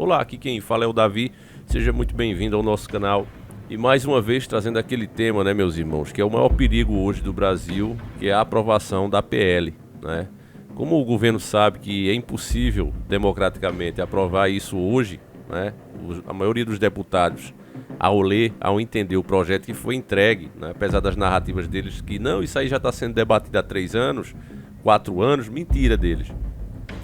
Olá, aqui quem fala é o Davi, seja muito bem-vindo ao nosso canal. E mais uma vez trazendo aquele tema, né, meus irmãos, que é o maior perigo hoje do Brasil, que é a aprovação da PL, né? Como o governo sabe que é impossível democraticamente aprovar isso hoje, né? A maioria dos deputados, ao ler, ao entender o projeto que foi entregue, né, apesar das narrativas deles que não, isso aí já está sendo debatido há 3 anos, 4 anos, mentira deles.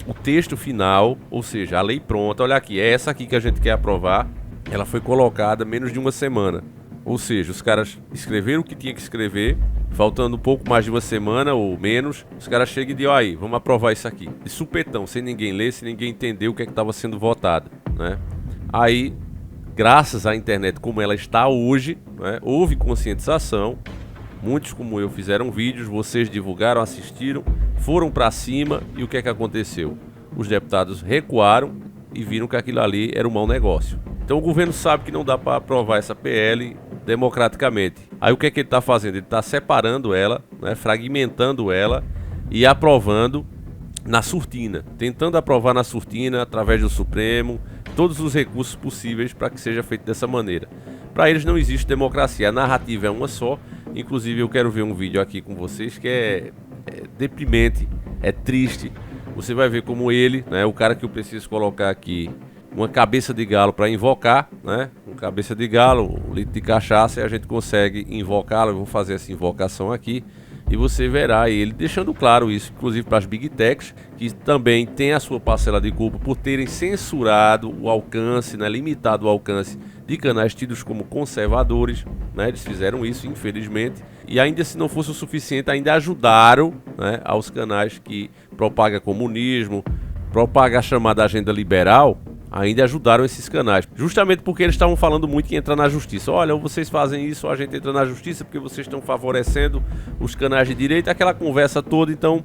O texto final, ou seja, a lei pronta, olha aqui, é essa aqui que a gente quer aprovar, ela foi colocada menos de uma semana. Ou seja, os caras escreveram o que tinha que escrever, faltando um pouco mais de uma semana ou menos, os caras chegam e dizem, ó aí, vamos aprovar isso aqui. De supetão, sem ninguém ler, sem ninguém entender o que é que estava sendo votado, né? Aí, graças à internet como ela está hoje, né, houve conscientização. Muitos como eu fizeram vídeos, vocês divulgaram, assistiram, foram para cima e o que é que aconteceu? Os deputados recuaram e viram que aquilo ali era um mau negócio. Então o governo sabe que não dá para aprovar essa PL democraticamente. Aí o que é que ele está fazendo? Ele está separando ela, né, fragmentando ela e aprovando na surtina, tentando aprovar na surtina através do Supremo, todos os recursos possíveis para que seja feito dessa maneira. Para eles não existe democracia, a narrativa é uma só. Inclusive eu quero ver um vídeo aqui com vocês que é deprimente, é triste. Você vai ver como ele, né, o cara que eu preciso colocar aqui, uma cabeça de galo para invocar, né, uma cabeça de galo, um litro de cachaça e a gente consegue invocá-lo. Eu vou fazer essa invocação aqui e você verá ele deixando claro isso, inclusive para as Big Techs, que também tem a sua parcela de culpa por terem censurado o alcance, né, limitado o alcance de canais tidos como conservadores, né, eles fizeram isso, infelizmente, e ainda se não fosse o suficiente, ainda ajudaram, né, aos canais que propagam comunismo, propagam a chamada agenda liberal, ainda ajudaram esses canais, justamente porque eles estavam falando muito que entrar na justiça. Olha, ou vocês fazem isso, ou a gente entra na justiça porque vocês estão favorecendo os canais de direita, aquela conversa toda. Então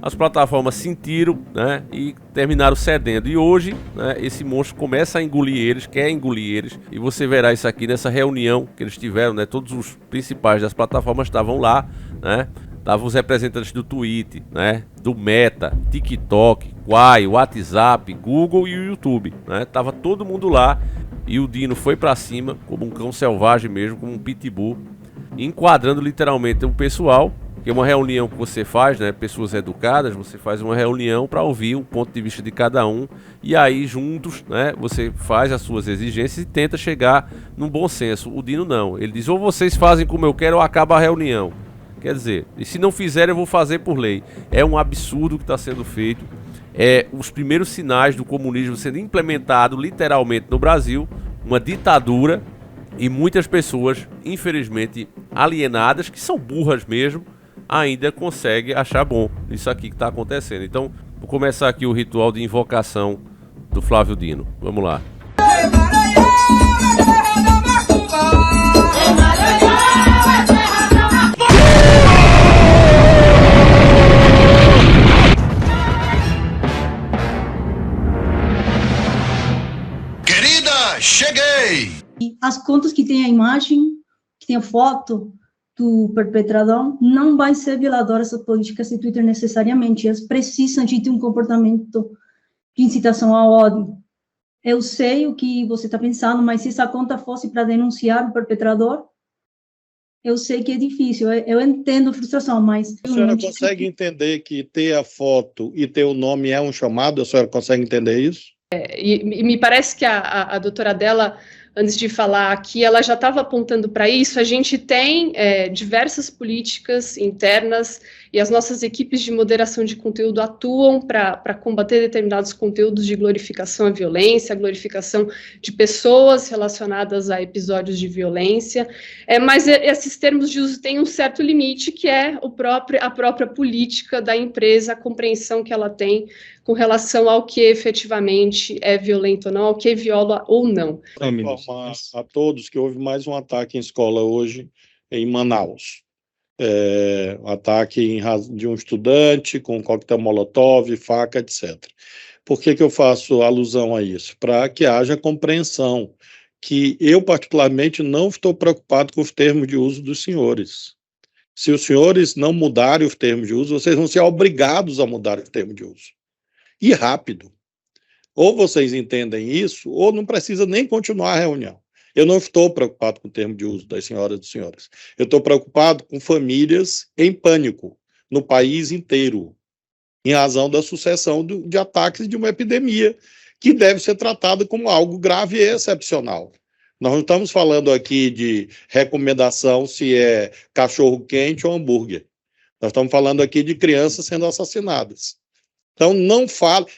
as plataformas sentiram, né, e terminaram cedendo. E hoje, né, esse monstro começa a engolir eles, quer engolir eles. E você verá isso aqui nessa reunião que eles tiveram, né, todos os principais das plataformas estavam lá, né. Estavam os representantes do Twitter, né, do Meta, TikTok, Quai, WhatsApp, Google e o YouTube, né? Tava todo mundo lá e o Dino foi pra cima como um cão selvagem mesmo, como um pitbull, enquadrando literalmente o pessoal, que é uma reunião que você faz, né, pessoas educadas, você faz uma reunião para ouvir o ponto de vista de cada um e aí juntos, né, você faz as suas exigências e tenta chegar num bom senso. O Dino não, ele diz ou vocês fazem como eu quero ou acaba a reunião. Quer dizer, e se não fizerem eu vou fazer por lei. É um absurdo que está sendo feito. É os primeiros sinais do comunismo sendo implementado literalmente no Brasil, uma ditadura, e muitas pessoas, infelizmente, alienadas, que são burras mesmo, ainda conseguem achar bom isso aqui que está acontecendo. Então, vou começar aqui o ritual de invocação do Flávio Dino. Vamos lá. Cheguei! E as contas que tem a imagem, que tem a foto do perpetrador, não vai ser violadora essas políticas de Twitter necessariamente. Elas precisam de ter um comportamento de incitação ao ódio. Eu sei o que você está pensando, mas se essa conta fosse para denunciar o perpetrador, eu sei que é difícil. Eu entendo a frustração, mas... A senhora consegue entender que ter a foto e ter o nome é um chamado? A senhora consegue entender isso? E me parece que a doutora Adela, antes de falar aqui, ela já estava apontando para isso. A gente tem diversas políticas internas e as nossas equipes de moderação de conteúdo atuam para combater determinados conteúdos de glorificação à violência, glorificação de pessoas relacionadas a episódios de violência, mas esses termos de uso têm um certo limite, que é a própria política da empresa, a compreensão que ela tem com relação ao que efetivamente é violento ou não, ao que viola ou não. Informar a todos que houve mais um ataque em escola hoje em Manaus. Um ataque de um estudante com coquetel molotov, faca, etc. Por que eu faço alusão a isso? Para que haja compreensão, que eu particularmente não estou preocupado com os termos de uso dos senhores. Se os senhores não mudarem os termos de uso, vocês vão ser obrigados a mudar os termos de uso. E rápido. Ou vocês entendem isso, ou não precisa nem continuar a reunião. Eu não estou preocupado com o termo de uso das senhoras e dos senhores. Eu estou preocupado com famílias em pânico no país inteiro, em razão da sucessão de ataques de uma epidemia que deve ser tratada como algo grave e excepcional. Nós não estamos falando aqui de recomendação se é cachorro-quente ou hambúrguer. Nós estamos falando aqui de crianças sendo assassinadas. Então,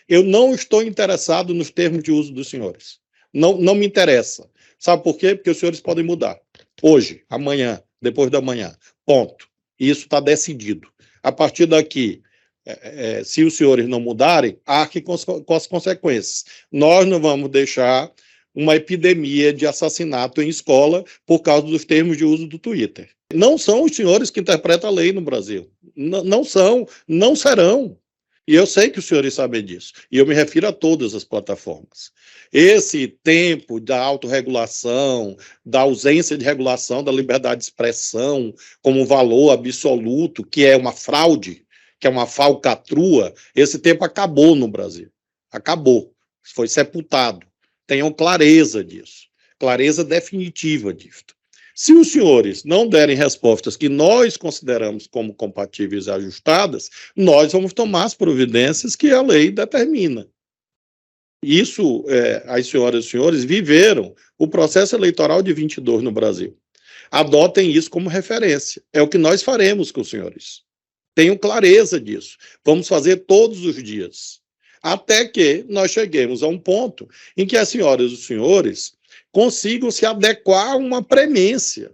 eu não estou interessado nos termos de uso dos senhores. Não me interessa. Sabe por quê? Porque os senhores podem mudar. Hoje, amanhã, depois da manhã. Ponto. Isso está decidido. A partir daqui, se os senhores não mudarem, arque com as consequências. Nós não vamos deixar uma epidemia de assassinato em escola por causa dos termos de uso do Twitter. Não são os senhores que interpretam a lei no Brasil. Não são, não serão. E eu sei que os senhores sabem disso. E eu me refiro a todas as plataformas. Esse tempo da autorregulação, da ausência de regulação da liberdade de expressão como um valor absoluto, que é uma fraude, que é uma falcatrua, esse tempo acabou no Brasil. Acabou. Foi sepultado. Tenham clareza disso. Clareza definitiva disso. Se os senhores não derem respostas que nós consideramos como compatíveis e ajustadas, nós vamos tomar as providências que a lei determina. Isso, as senhoras e os senhores viveram o processo eleitoral de 22 no Brasil. Adotem isso como referência. É o que nós faremos com os senhores. Tenham clareza disso. Vamos fazer todos os dias. Até que nós cheguemos a um ponto em que as senhoras e os senhores consigam se adequar a uma premência.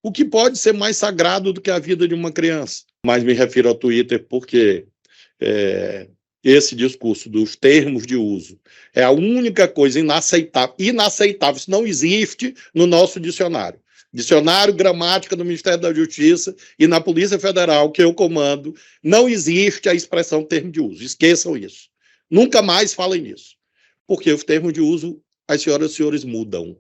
O que pode ser mais sagrado do que a vida de uma criança? Mas me refiro ao Twitter porque esse discurso dos termos de uso é a única coisa inaceitável. Inaceitável, isso não existe no nosso dicionário. Dicionário Gramática do Ministério da Justiça e na Polícia Federal, que eu comando, não existe a expressão termo de uso. Esqueçam isso. Nunca mais falem nisso. Porque os termos de uso, as senhoras e os senhores mudam.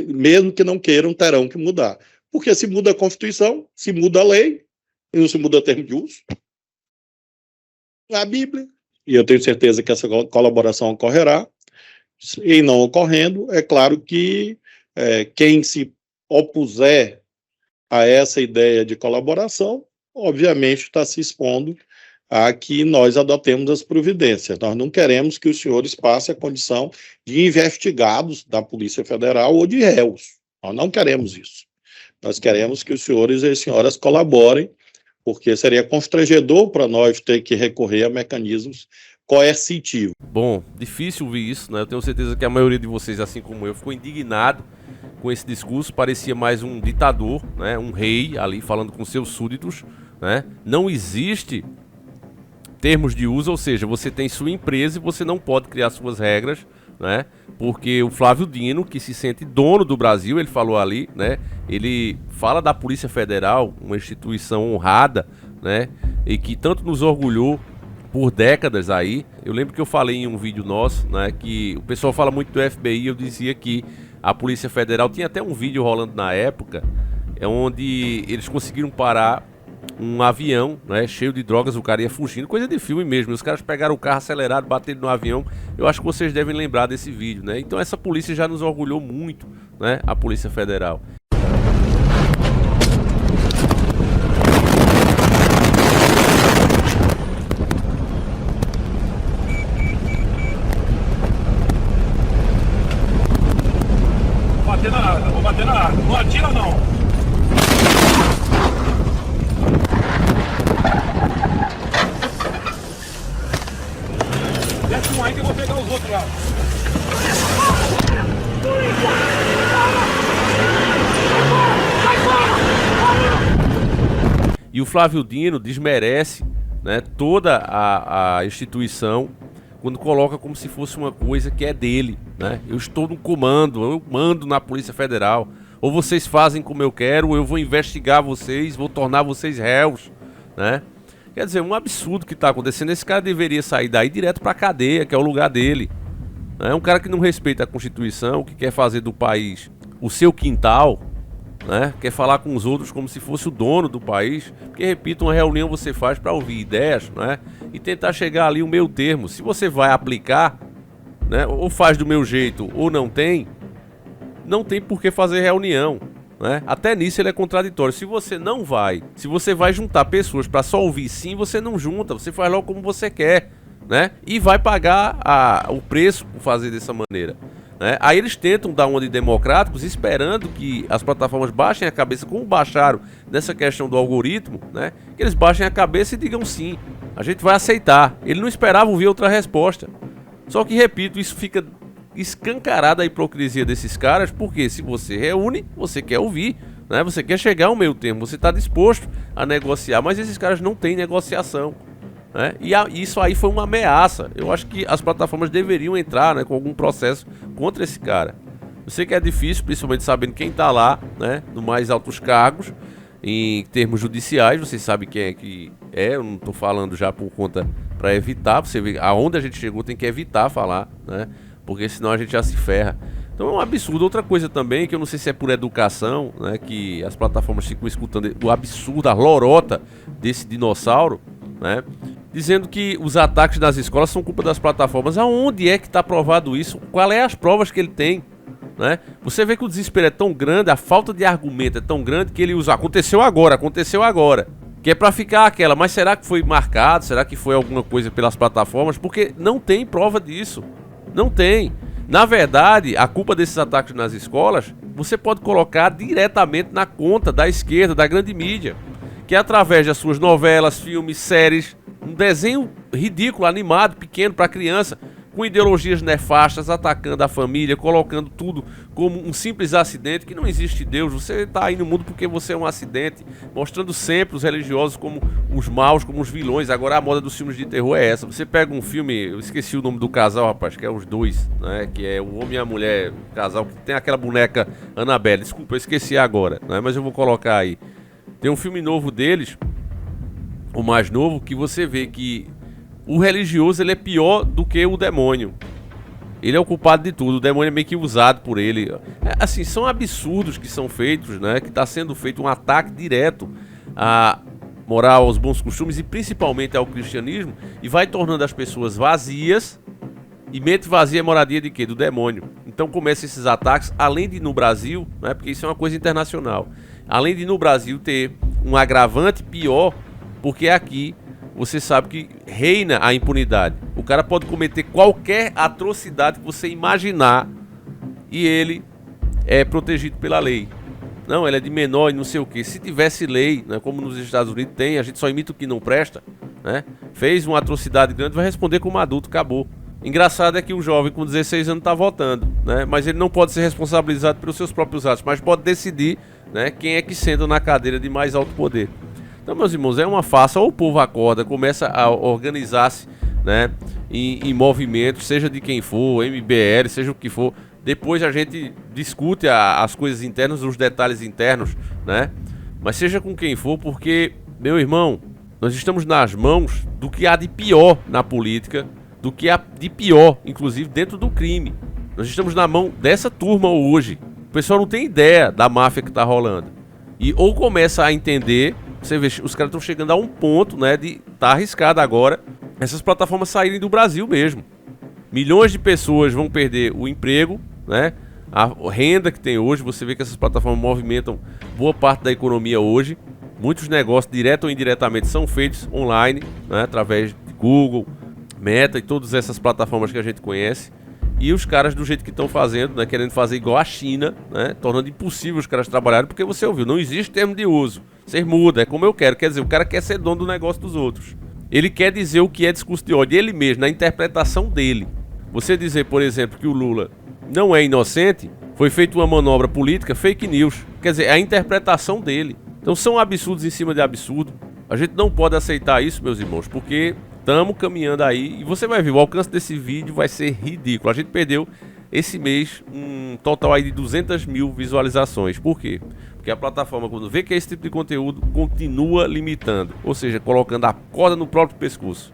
Mesmo que não queiram, terão que mudar. Porque se muda a Constituição, se muda a lei, e não se muda o termo de uso. A Bíblia. E eu tenho certeza que essa colaboração ocorrerá. E não ocorrendo, é claro que quem se opuser a essa ideia de colaboração, obviamente está se expondo a que nós adotemos as providências. Nós não queremos que os senhores passem a condição de investigados da Polícia Federal ou de réus. Nós não queremos isso. Nós queremos que os senhores e as senhoras colaborem, porque seria constrangedor para nós ter que recorrer a mecanismos coercitivos. Bom, difícil ouvir isso, né? Eu tenho certeza que a maioria de vocês, assim como eu, ficou indignado com esse discurso. Parecia mais um ditador, né? Um rei ali falando com seus súditos, né? Não existe termos de uso, ou seja, você tem sua empresa e você não pode criar suas regras, né? Porque o Flávio Dino, que se sente dono do Brasil, ele falou ali, né? Ele fala da Polícia Federal, uma instituição honrada, né? E que tanto nos orgulhou por décadas aí. Eu lembro que eu falei em um vídeo nosso, né? Que o pessoal fala muito do FBI, eu dizia que a Polícia Federal, tinha até um vídeo rolando na época, onde eles conseguiram parar um avião, né, cheio de drogas, o cara ia fugindo, coisa de filme mesmo. Os caras pegaram o carro acelerado, bateram no avião. Eu acho que vocês devem lembrar desse vídeo, né? Então essa polícia já nos orgulhou muito, né? A Polícia Federal. Bater na água, vou bater na água. Não atira não. Desce um aí que eu vou pegar os outros lá. E o Flávio Dino desmerece, né, toda a instituição quando coloca como se fosse uma coisa que é dele, né? Eu estou no comando, eu mando na Polícia Federal. Ou vocês fazem como eu quero, ou eu vou investigar vocês, vou tornar vocês réus, né? Quer dizer, um absurdo que está acontecendo. Esse cara deveria sair daí direto para a cadeia, que é o lugar dele. É um cara que não respeita a Constituição, que quer fazer do país o seu quintal, né? Quer falar com os outros como se fosse o dono do país. Porque, repito, uma reunião você faz para ouvir ideias, né? E tentar chegar ali o meio termo. Se você vai aplicar, né? Ou faz do meu jeito ou não tem por que fazer reunião, né? Até nisso ele é contraditório. Se você não vai, se você vai juntar pessoas para só ouvir sim, você não junta, você faz logo como você quer, né? E vai pagar o preço por fazer dessa maneira, né? Aí eles tentam dar uma de democráticos, esperando que as plataformas baixem a cabeça, como baixaram nessa questão do algoritmo, né? Que eles baixem a cabeça e digam sim, a gente vai aceitar. Ele não esperava ouvir outra resposta. Só que, repito, isso fica escancarada a hipocrisia desses caras, porque se você reúne, você quer ouvir, né? Você quer chegar ao meio termo, você está disposto a negociar, mas esses caras não têm negociação, né? E isso aí foi uma ameaça. Eu acho que as plataformas deveriam entrar, né, com algum processo contra esse cara. Eu sei que é difícil, principalmente sabendo quem está lá, né, no mais altos cargos, em termos judiciais. Vocês sabem quem é que é, eu não estou falando já por conta para evitar, você vê aonde a gente chegou, tem que evitar falar, né? Porque senão a gente já se ferra. Então é um absurdo. Outra coisa também, que eu não sei se é por educação, né, que as plataformas ficam escutando o absurdo, a lorota desse dinossauro, né, dizendo que os ataques nas escolas são culpa das plataformas. Aonde é que está provado isso? Qual é as provas que ele tem, né? Você vê que o desespero é tão grande, a falta de argumento é tão grande que ele usa, aconteceu agora, que é pra ficar aquela, mas será que foi marcado? Será que foi alguma coisa pelas plataformas? Porque não tem prova disso. Não tem. Na verdade, a culpa desses ataques nas escolas, você pode colocar diretamente na conta da esquerda, da grande mídia, que através das suas novelas, filmes, séries, um desenho ridículo, animado, pequeno para criança, com ideologias nefastas, atacando a família, colocando tudo como um simples acidente, que não existe Deus, você está aí no mundo porque você é um acidente, mostrando sempre os religiosos como os maus, como os vilões. Agora a moda dos filmes de terror é essa. Você pega um filme, eu esqueci o nome do casal, rapaz, que é os dois, né, que é o homem e a mulher, o casal que tem aquela boneca Annabelle, desculpa, eu esqueci agora, né, mas eu vou colocar aí. Tem um filme novo deles, o mais novo, que você vê que o religioso ele é pior do que o demônio. Ele é o culpado de tudo. O demônio é meio que usado por ele. Assim, são absurdos que são feitos, né? Que está sendo feito um ataque direto à moral, aos bons costumes e principalmente ao cristianismo, e vai tornando as pessoas vazias. E mente vazia é moradia de quê? Do demônio. Então começam esses ataques, além de no Brasil, né? Porque isso é uma coisa internacional. Além de no Brasil ter um agravante pior, porque aqui você sabe que reina a impunidade. O cara pode cometer qualquer atrocidade que você imaginar e ele é protegido pela lei. Não, ele é de menor e não sei o que. Se tivesse lei, né, como nos Estados Unidos tem, a gente só imita o que não presta, né? Fez uma atrocidade grande, vai responder como adulto, acabou. Engraçado é que o jovem com 16 anos está votando, né? Mas ele não pode ser responsabilizado pelos seus próprios atos, mas pode decidir, né, quem é que senta na cadeira de mais alto poder. Então, meus irmãos, é uma farsa. Ou o povo acorda, começa a organizar-se, né, em movimentos, seja de quem for, MBL, seja o que for. Depois a gente discute as coisas internas, os detalhes internos, né? Mas seja com quem for, porque, meu irmão, nós estamos nas mãos do que há de pior na política, do que há de pior, inclusive, dentro do crime. Nós estamos na mão dessa turma hoje. O pessoal não tem ideia da máfia que está rolando. E ou começa a entender... Você vê, os caras estão chegando a um ponto, né, de tá arriscado agora essas plataformas saírem do Brasil mesmo. Milhões de pessoas vão perder o emprego, né, a renda que tem hoje. Você vê que essas plataformas movimentam boa parte da economia hoje. Muitos negócios, direto ou indiretamente, são feitos online, né, através de Google, Meta e todas essas plataformas que a gente conhece. E os caras, do jeito que estão fazendo, né, querendo fazer igual a China, né, tornando impossível os caras trabalharem, porque você ouviu, não existe termo de uso. Você muda, é como eu quero. Quer dizer, o cara quer ser dono do negócio dos outros. Ele quer dizer o que é discurso de ódio, ele mesmo, na interpretação dele. Você dizer, por exemplo, que o Lula não é inocente, foi feita uma manobra política, fake news. Quer dizer, é a interpretação dele. Então são absurdos em cima de absurdo. A gente não pode aceitar isso, meus irmãos, porque estamos caminhando aí. E você vai ver, o alcance desse vídeo vai ser ridículo. A gente perdeu esse mês um total aí de 200 mil visualizações. Por quê? Porque a plataforma, quando vê que é esse tipo de conteúdo, continua limitando. Ou seja, colocando a corda no próprio pescoço.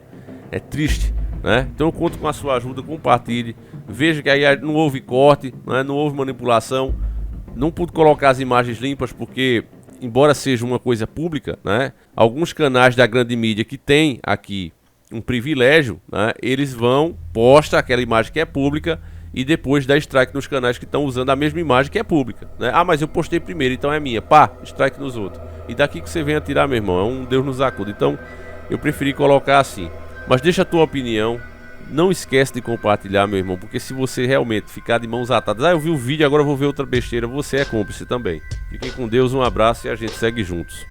É triste, né? Então eu conto com a sua ajuda, compartilhe. Veja que aí não houve corte, né? Não houve manipulação. não pude colocar as imagens limpas porque, embora seja uma coisa pública, né, alguns canais da grande mídia que tem aqui um privilégio, né, eles vão, posta aquela imagem que é pública e depois dá strike nos canais que estão usando a mesma imagem que é pública, né? Ah, mas eu postei primeiro, então é minha. Pá, strike nos outros. E daqui que você vem atirar, meu irmão, é um Deus nos acuda. Então, eu preferi colocar assim. Mas deixa a tua opinião. Não esquece de compartilhar, meu irmão, porque se você realmente ficar de mãos atadas, eu vi o vídeo, agora eu vou ver outra besteira, você é cúmplice também. Fiquem com Deus, um abraço e a gente segue juntos.